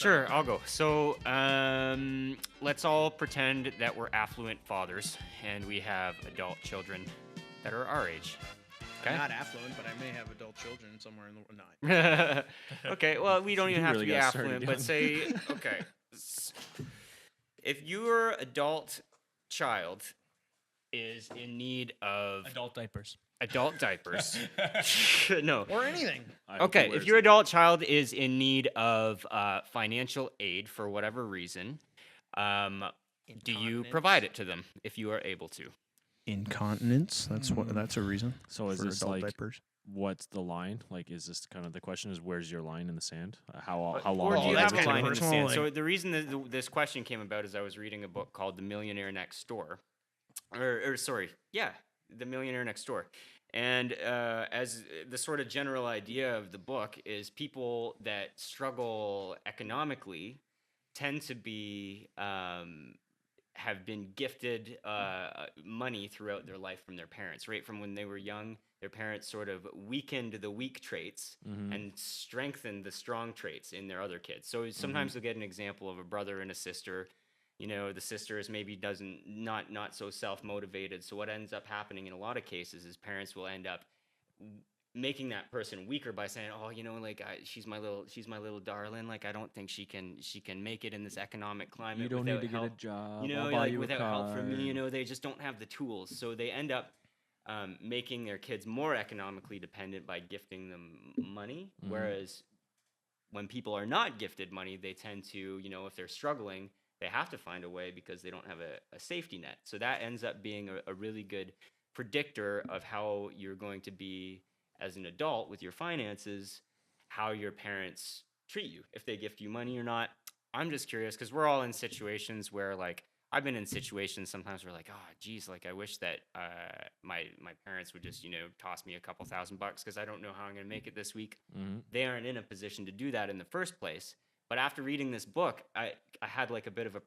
Sure, I'll go. So, let's all pretend that we're affluent fathers and we have adult children that are our age. I'm Okay. not affluent, but I may have adult children somewhere in the not. Okay. Well, we don't even You have really to be got started affluent, but young. say, okay, if your adult child is in need of Adult diapers. adult diapers, no. Or anything. I hope Okay, he wears if your them. adult child is in need of financial aid for whatever reason, do you provide it to them if you are able to? Incontinence. That's a reason. So is for this adult like diapers. what's the line? Like, is this kind of the question? Is where's your line in the sand? How Or long? do you that's have a kinda line in the personal, sand? like- So the reason that this question came about is I was reading a book called The Millionaire Next Door, The Millionaire Next Door, and as the sort of general idea of the book is people that struggle economically tend to be have been gifted money throughout their life from their parents, right from when they were young. Their parents sort of weakened the weak traits and strengthened the strong traits in their other kids. So sometimes you'll get an example of a brother and a sister. You know, the sister is maybe not so self-motivated. So what ends up happening in a lot of cases is parents will end up making that person weaker by saying, "Oh, you know, like she's my little darling. Like I don't think she can make it in this economic climate. You don't without need to help. get a job. You know, I'll buy like you without a help from me, you car." know, they just don't have the tools. So they end up making their kids more economically dependent by gifting them money. Whereas when people are not gifted money, they tend to, you know, if they're struggling, they have to find a way because they don't have a safety net. So that ends up being a really good predictor of how you're going to be as an adult with your finances, how your parents treat you, if they gift you money or not. I'm just curious because we're all in situations where, like, I've been in situations sometimes where, like, oh, geez, like, I wish that my parents would just, you know, toss me a couple $1,000 because I don't know how I'm going to make it this week. They aren't in a position to do that in the first place. But after reading this book, I had like a bit of a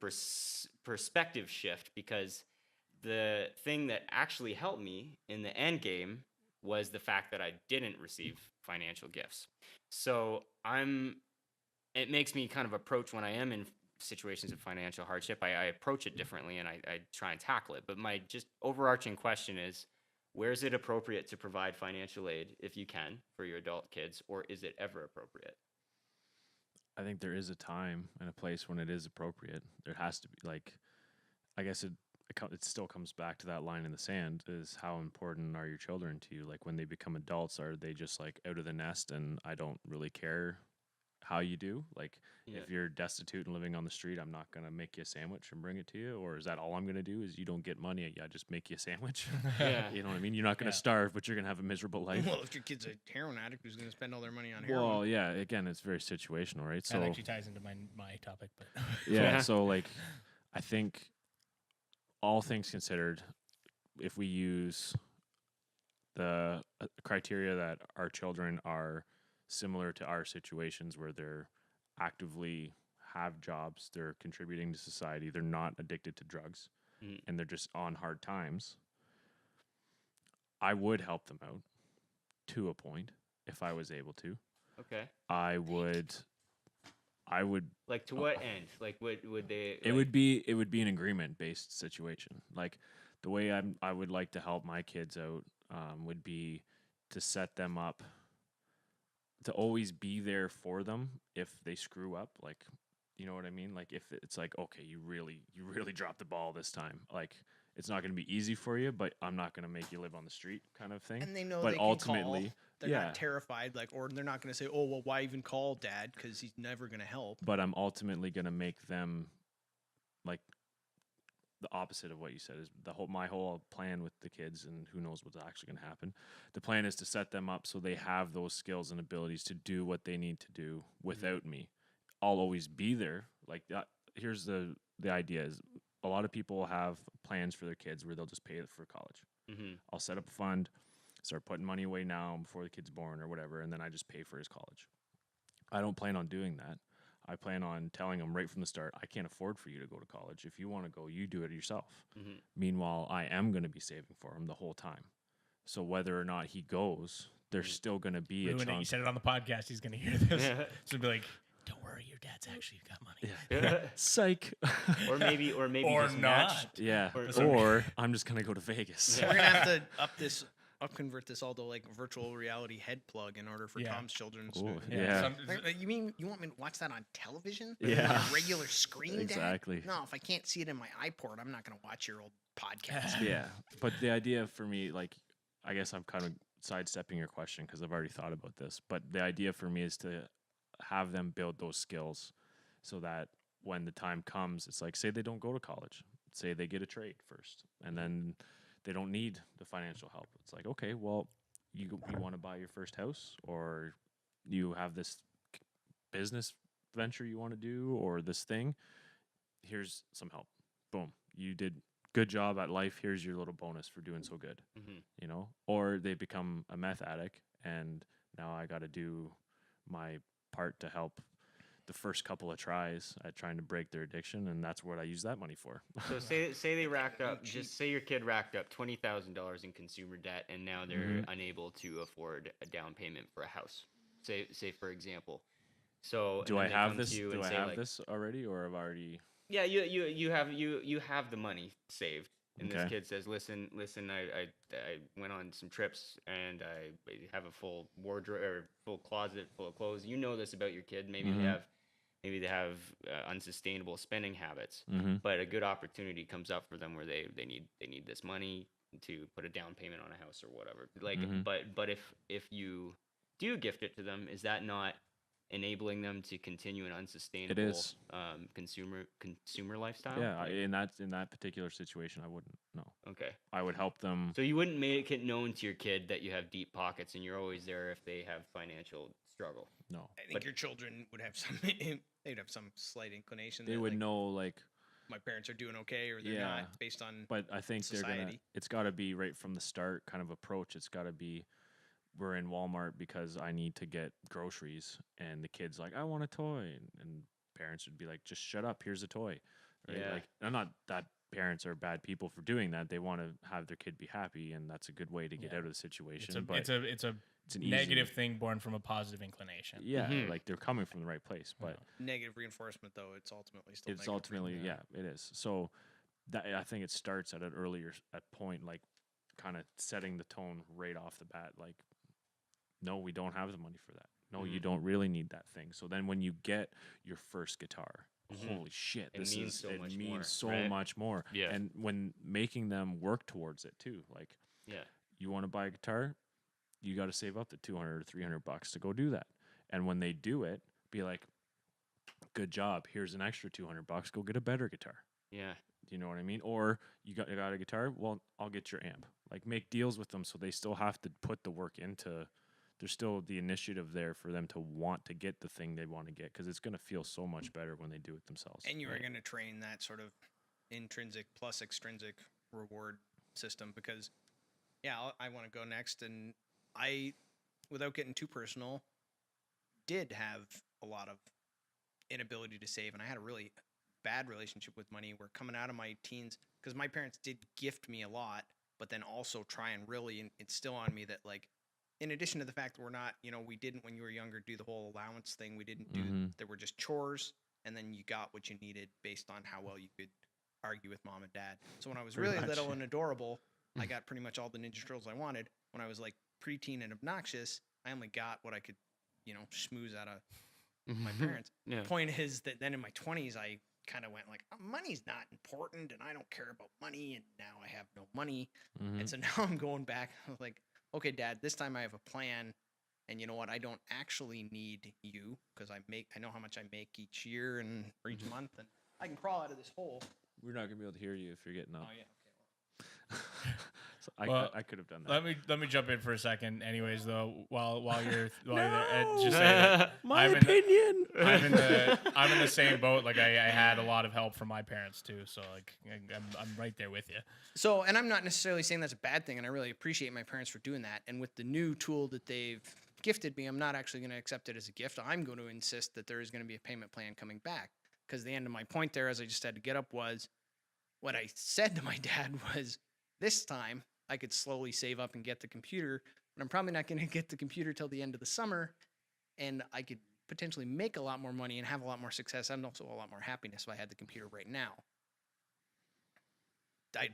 perspective shift because the thing that actually helped me in the end game was the fact that I didn't receive financial gifts. So it makes me kind of approach when I am in situations of financial hardship, I approach it differently and I try and tackle it. But my just overarching question is, where is it appropriate to provide financial aid if you can for your adult kids, or is it ever appropriate? I think there is a time and a place when it is appropriate. There has to be, like, I guess it still comes back to that line in the sand, is how important are your children to you? Like, when they become adults, are they just like out of the nest and I don't really care how you do? Like, if you're destitute and living on the street, I'm not going to make you a sandwich and bring it to you. Or is that all I'm going to do is you don't get money, I just make you a sandwich? Yeah. You know what I mean? You're not going to starve, but you're going to have a miserable life. Well, if your kid's a heroin addict who's going to spend all their money on heroin. Well, yeah, again, it's very situational, right? So That actually ties into my topic, but yeah, so like, I think all things considered, if we use the criteria that our children are similar to our situations where they're actively have jobs, they're contributing to society, they're not addicted to drugs, and they're just on hard times, I would help them out to a point if I was able to. Okay. I would Like, to what end? Like, would they? It would be an agreement based situation. Like, the way I would like to help my kids out would be to set them up to always be there for them if they screw up. Like, you know what I mean? Like, if it's like, okay, you really dropped the ball this time. Like, it's not going to be easy for you, but I'm not going to make you live on the street, kind of thing. And they know but they ultimately, can call. They're not terrified, like, or they're not going to say, "Oh, well, why even call Dad? Because he's never going to help." But I'm ultimately going to make them, like, the opposite of what you said is my whole plan with the kids, and who knows what's actually going to happen. The plan is to set them up so they have those skills and abilities to do what they need to do without me. I'll always be there. Like, here's the idea is, a lot of people have plans for their kids where they'll just pay for college. I'll set up a fund, start putting money away now before the kid's born or whatever, and then I just pay for his college. I don't plan on doing that. I plan on telling him right from the start, I can't afford for you to go to college. If you want to go, you do it yourself. Meanwhile, I am going to be saving for him the whole time. So whether or not he goes, there's still going to be a chunk. You said it on the podcast, he's going to hear this. So be like, Don't worry, your dad's actually got money. Yeah. Psych. or maybe Or just match. not. Yeah. Or- Or I'm just gonna go to Vegas. Yeah. We're gonna have to convert this all to like virtual reality head plug in order for Yeah. Tom's children. Ooh, yeah. You mean you want me to watch that on television? Yeah. On a regular screen, Dad? Exactly. No, if I can't see it in my iPort, I'm not gonna watch your old podcast. Yeah. But the idea for me, like, I guess I'm kind of sidestepping your question because I've already thought about this. But the idea for me is to have them build those skills so that when the time comes, it's like, say they don't go to college, say they get a trade first, and then they don't need the financial help. It's like, okay, well, you want to buy your first house, or you have this business venture you want to do, or this thing. Here's some help. Boom, you did good job at life. Here's your little bonus for doing so good. Mhm. You know, or they become a meth addict, and now I got to do my part to help the first couple of tries at trying to break their addiction, and that's what I use that money for. So say they racked up, cheap. just say your kid racked up $20,000 in consumer debt, and now they're unable to afford a down payment for a house. Say for example. So Do and I then they have come this? to you Do and I say, have like, this already, or have I already? Yeah, you have the money saved, and this Okay. kid says, "Listen, I went on some trips, and I have a full wardrobe or full closet full of clothes. You know this about your kid. Maybe they have unsustainable spending habits, Mm-hmm. but a good opportunity comes up for them where they need this money to put a down payment on a house or whatever. Like, Mhm. but if you do gift it to them, is that not enabling them to continue an unsustainable is. consumer lifestyle? Yeah, Like, in that particular situation, I wouldn't. No, okay. I would help them. So you wouldn't make it known to your kid that you have deep pockets and you're always there if they have financial struggle. No, I think But- your children would have some. They'd have some slight inclination. they that, would like, know, like, my parents are doing okay or they're Yeah. not, based on. but I think they're gonna. Society. It's got to be right from the start, kind of approach. It's got to be, we're in Walmart because I need to get groceries, and the kid's like, I want a toy, and parents would be like, just shut up. Here's a toy. Right? Yeah. Like, I'm not that parents are bad people for doing that. They want to have their kid be happy, and that's a good way to get Yeah. out of the It's situation. a but it's a it's an negative easy, thing born from a positive inclination. yeah, Mhm. like they're coming from the right place, but Negative reinforcement, though, it's ultimately still. it's negative ultimately reinforcement. yeah, it is. So that, I think it starts at an earlier at point, like kind of setting the tone right off the bat. Like, no, we don't have the money for that. No, you Mhm. don't really need that thing. So then when you get your first guitar, Mhm. holy shit, It this means is so it much means more, so right? much more. Yeah. And when making them work towards it too, like, Yeah. you want to buy a guitar, you got to save up the 200 or 300 bucks to go do that. And when they do it, be like, good job. Here's an extra 200 bucks. Go get a better guitar. Yeah. You know what I mean? Or you got a guitar, well, I'll get your amp. Like, make deals with them so they still have to put the work into. There's still the initiative there for them to want to get the thing they want to get, because it's going to feel so much better when they do it themselves. And you are right? going to train that sort of intrinsic plus extrinsic reward system because, yeah, I want to go next. And I, without getting too personal, did have a lot of inability to save. And I had a really bad relationship with money where coming out of my teens, because my parents did gift me a lot, but then also try and really instill on me that, like, in addition to the fact that we're not, we didn't, when you were younger, do the whole allowance thing. We didn't do, there were just chores, and then you got what you needed based on how well you could argue with mom and dad. So when I was Pretty really much. little and adorable, I got pretty much all the Ninja Turtles I wanted. When I was like preteen and obnoxious, I only got what I could, schmooze out of my parents. Yeah. Point is that then in my 20s, I kind of went like, money's not important, and I don't care about money, and now I have no money. Mhm. And so now I'm going back, I was like, okay, Dad, this time I have a plan, and you know what? I don't actually need you because I know how much I make each year and or each month, and I can crawl out of this hole. We're not going to be able to hear you if you're getting up. Oh yeah, So Well, I could have done that. Let me jump in for a second. Anyways, though, while you're there, just say that My I'm in the- opinion. I'm in the same boat. Like I had a lot of help from my parents too, so like I'm right there with you. So, and I'm not necessarily saying that's a bad thing, and I really appreciate my parents for doing that. And with the new tool that they've gifted me, I'm not actually going to accept it as a gift. I'm going to insist that there is going to be a payment plan coming back. Because the end of my point there, as I just had to get up, was what I said to my dad was, this time I could slowly save up and get the computer, but I'm probably not going to get the computer till the end of the summer, and I could potentially make a lot more money and have a lot more success and also a lot more happiness if I had the computer right now.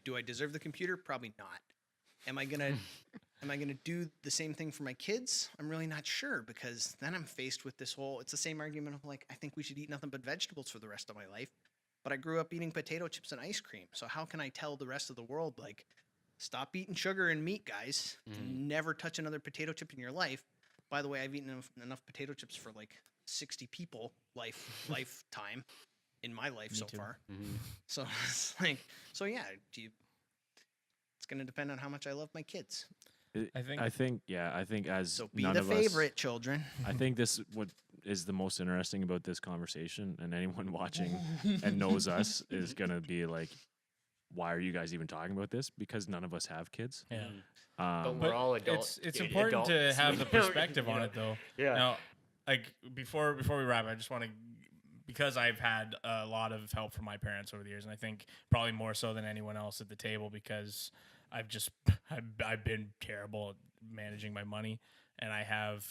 Do I deserve the computer? Probably not. Am I gonna do the same thing for my kids? I'm really not sure, because then I'm faced with this whole, it's the same argument of like, I think we should eat nothing but vegetables for the rest of my life, but I grew up eating potato chips and ice cream. So how can I tell the rest of the world, like, stop eating sugar and meat, guys, and never touch another potato chip in your life? By the way, I've eaten enough potato chips for like 60 people lifetime in my life so far. So it's like, so yeah, it's going to depend on how much I love my kids. I think as So be none the of favorite, children. I think this what is the most interesting about this conversation, and anyone watching and knows us is gonna be like, why are you guys even talking about this? Because none of us have kids. Yeah. But we're all adults. It's important to have the perspective on it, though. Yeah. Now, like before we wrap, I just want to, because I've had a lot of help from my parents over the years, and I think probably more so than anyone else at the table, because I've been terrible at managing my money, and I have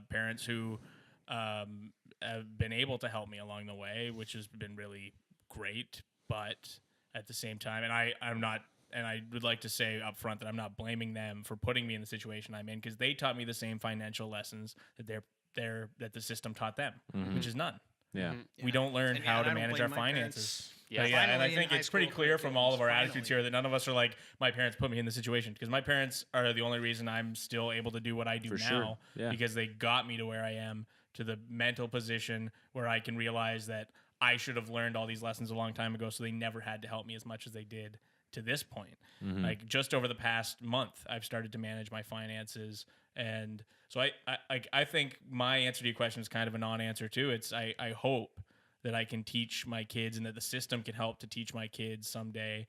parents who have been able to help me along the way, which has been really great. But at the same time, and I'm not, and I would like to say up front that I'm not blaming them for putting me in the situation I'm in, because they taught me the same financial lessons that that the system taught them, which is none. Yeah. We don't learn And how I to don't manage blame our my finances. parents. Yeah, and Finally I in think high it's pretty school clear from all of our curriculums, attitudes finally. here that none of us are like, my parents put me in the situation, because my parents are the only reason I'm still able to do what I do For now, sure. Yeah. because they got me to where I am, to the mental position where I can realize that I should have learned all these lessons a long time ago, so they never had to help me as much as they did to this point. Like just over the past month, I've started to manage my finances. And so I think my answer to your question is kind of a non-answer too. It's I hope that I can teach my kids, and that the system can help to teach my kids someday,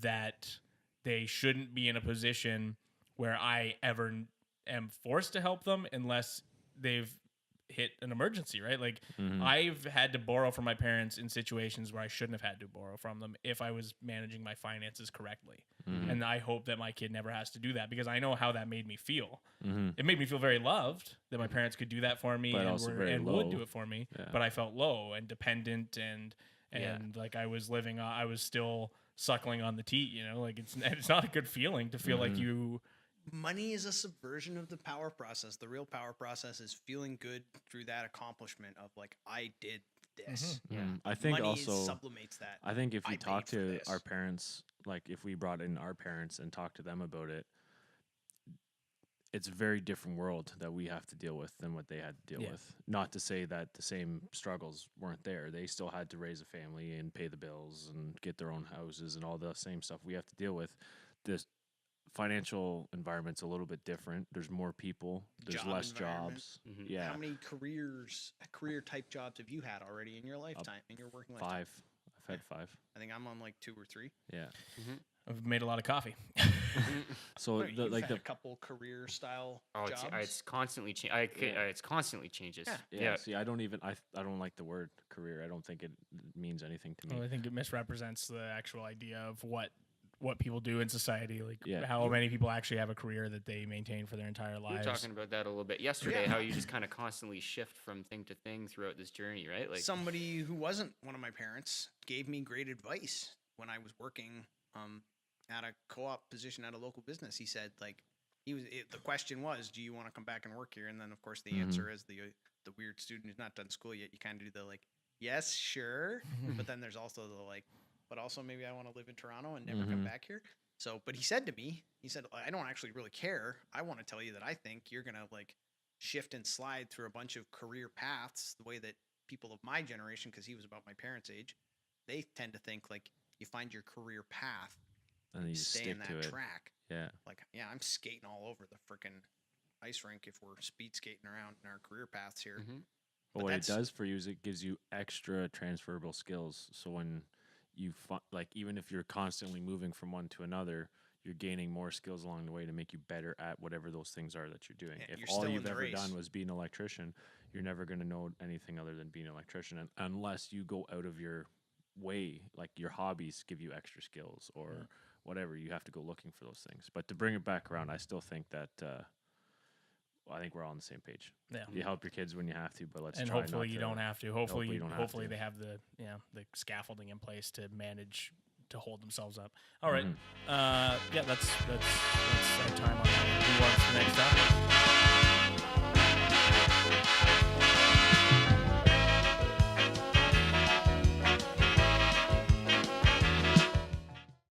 that they shouldn't be in a position where I ever am forced to help them unless they've hit an emergency, right? Like I've had to borrow from my parents in situations where I shouldn't have had to borrow from them if I was managing my finances correctly. And I hope that my kid never has to do that, because I know how that made me feel. It made me feel very loved that my parents could do that for me, But and, also very would low. do it for me. Yeah. But I felt low and dependent, and like I was still suckling on the teat, like it's not a good feeling to feel like you. Money is a subversion of the power process. The real power process is feeling good through that accomplishment of like, I did this. I think Money also sublimates that. I think if I you talk paid for to this. our parents, like if we brought in our parents and talked to them about it, it's a very different world that we have to deal with than what they had to deal with. Not to say that the same struggles weren't there. They still had to raise a family and pay the bills and get their own houses and all the same stuff we have to deal with. This financial environment's a little bit different. There's more people. There's Job less environment. jobs. Yeah. How many career type jobs have you had already in your lifetime, in your working lifetime? 5. I've had 5. I think I'm on like 2 or 3. Yeah. I've made a lot of coffee. So You've like had the a couple career style Oh, jobs. it's constantly it's constantly changes. Yeah. See, I don't like the word career. I don't think it means anything to me. Well, I think it misrepresents the actual idea of what people do in society, like Yeah. how many people actually have a career that they maintain for their entire We were lives. talking about that a little bit yesterday, how you just kind of constantly shift from thing to thing throughout this journey, right? Like Somebody who wasn't one of my parents gave me great advice when I was working at a co-op position at a local business. He said, like, the question was, do you want to come back and work here? And then of course the answer is the weird student who's not done school yet. You kind of do the like, yes, sure. But then there's also the like, but also maybe I want to live in Toronto and never come back here. So, but he said to me, I don't actually really care. I want to tell you that I think you're going to like shift and slide through a bunch of career paths the way that people of my generation, because he was about my parents' age, they tend to think like you find your career path And you stay stick in that to it. track. Yeah. Like, yeah, I'm skating all over the freaking ice rink if we're speed skating around in our career paths here. But But what it that's- does for you is it gives you extra transferable skills. So when you like, even if you're constantly moving from one to another, you're gaining more skills along the way to make you better at whatever those things are that you're doing. Yeah, If you're all still in you've the ever race. done was be an electrician, you're never going to know anything other than being an electrician, unless you go out of your way, like your hobbies give you extra skills or whatever. You have to go looking for those things. But to bring it back around, I still think that I think we're all on the same page. Yeah. You help your kids when you have to, but let's And try hopefully not you to, don't have to. Hopefully, you don't have hopefully to. they have the the scaffolding in place to manage to hold themselves up. All right. Mhm. Yeah, that's our time on that. Who wants the next topic?